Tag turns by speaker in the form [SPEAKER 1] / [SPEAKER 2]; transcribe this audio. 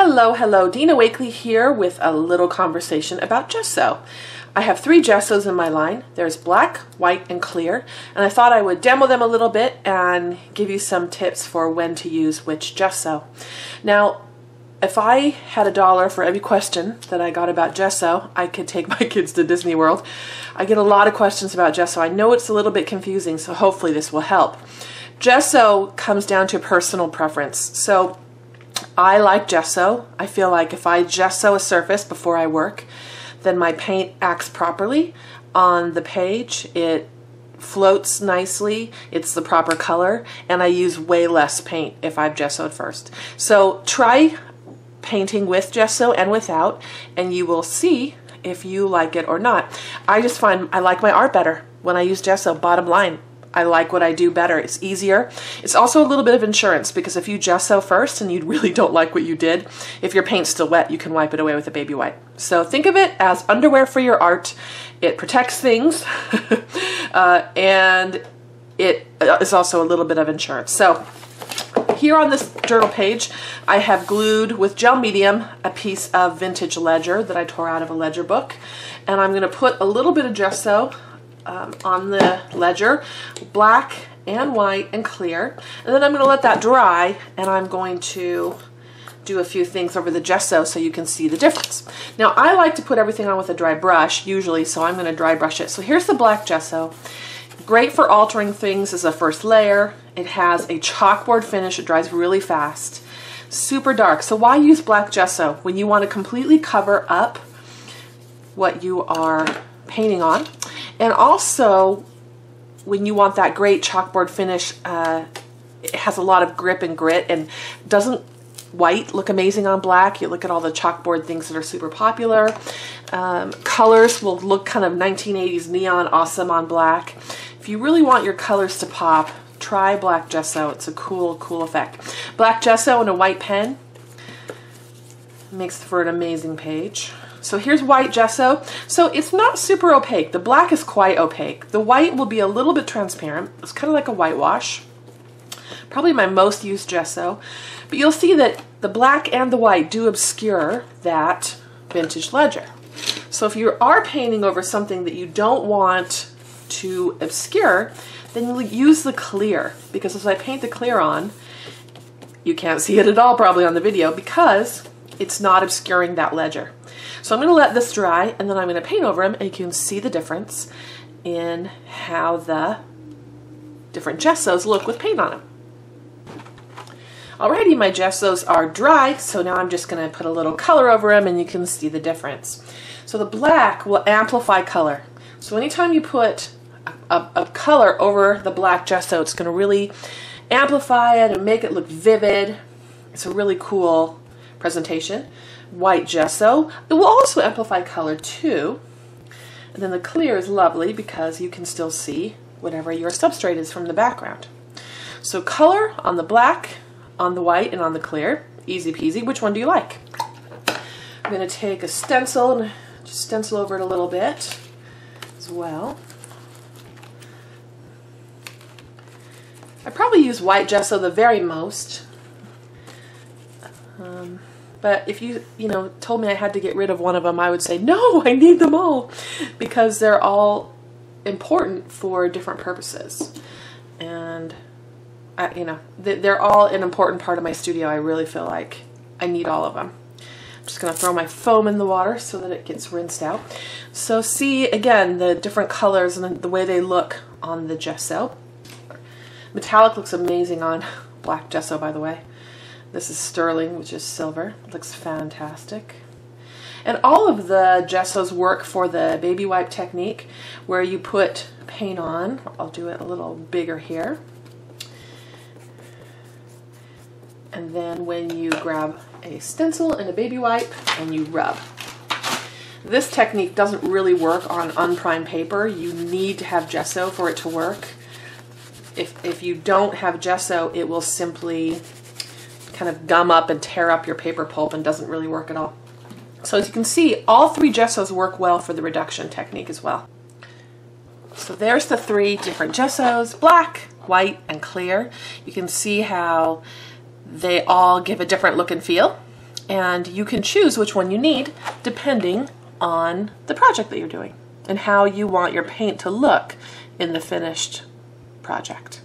[SPEAKER 1] Hello, hello, Dina Wakley here with a little conversation about gesso. I have 3 gessos in my line. There's black, white, and clear, and I thought I would demo them a little bit and give you some tips for when to use which gesso. Now, if I had $1 for every question that I got about gesso, I could take my kids to Disney World. I get a lot of questions about gesso. I know it's a little bit confusing, so hopefully this will help. Gesso comes down to personal preference. So I like gesso. I feel like if I gesso a surface before I work, then my paint acts properly on the page. It floats nicely, it's the proper color, and I use way less paint if I've gessoed first. So try painting with gesso and without, and you will see if you like it or not. I just find I like my art better when I use gesso, bottom line. I like what I do better. It's easier. It's also a little bit of insurance, because if you gesso first and you really don't like what you did, if your paint's still wet, you can wipe it away with a baby wipe. So think of it as underwear for your art. It protects things and it is also a little bit of insurance. So here on this journal page, I have glued with gel medium a piece of vintage ledger that I tore out of a ledger book, and I'm going to put a little bit of gesso on the ledger, black and white and clear, and then I'm going to let that dry, and I'm going to do a few things over the gesso so you can see the difference. Now, I like to put everything on with a dry brush usually, so I'm going to dry brush it. So here's the black gesso. Great for altering things as a first layer. It has a chalkboard finish. It dries really fast. Super dark. So why use black gesso when you want to completely cover up what you are painting on? And also, when you want that great chalkboard finish, it has a lot of grip and grit, and doesn't white look amazing on black? You look at all the chalkboard things that are super popular. Colors will look kind of 1980s neon awesome on black. If you really want your colors to pop, try black gesso. It's a cool, cool effect. Black gesso and a white pen makes for an amazing page. So here's white gesso. So it's not super opaque. The black is quite opaque. The white will be a little bit transparent. It's kind of like a whitewash. Probably my most used gesso. But you'll see that the black and the white do obscure that vintage ledger. So if you are painting over something that you don't want to obscure, then you'll use the clear. Because as I paint the clear on, you can't see it at all probably on the video because it's not obscuring that ledger. So I'm going to let this dry, and then I'm going to paint over them, and you can see the difference in how the different gessos look with paint on them. Alrighty, my gessos are dry, so now I'm just going to put a little color over them, and you can see the difference. So the black will amplify color. So anytime you put a color over the black gesso, it's going to really amplify it and make it look vivid. It's a really cool presentation. White gesso, it will also amplify color too. And then the clear is lovely because you can still see whatever your substrate is from the background. So color on the black, on the white, and on the clear. Easy peasy. Which one do you like? I'm going to take a stencil and just stencil over it a little bit as well. I probably use white gesso the very most. But if you told me I had to get rid of one of them, I would say, no, I need them all, because they're all important for different purposes. And, they're all an important part of my studio. I really feel like I need all of them. I'm just going to throw my foam in the water so that it gets rinsed out. So see, again, the different colors and the way they look on the gesso. Metallic looks amazing on black gesso, by the way. This is sterling, which is silver. It looks fantastic. And all of the gessos work for the baby wipe technique, where you put paint on. I'll do it a little bigger here. And then when you grab a stencil and a baby wipe and you rub. This technique doesn't really work on unprimed paper. You need to have gesso for it to work. If you don't have gesso, it will simply kind of gum up and tear up your paper pulp and doesn't really work at all. So as you can see, all 3 gessos work well for the reduction technique as well. So there's the 3 different gessos, black, white, and clear. You can see how they all give a different look and feel. And you can choose which one you need depending on the project that you're doing and how you want your paint to look in the finished project.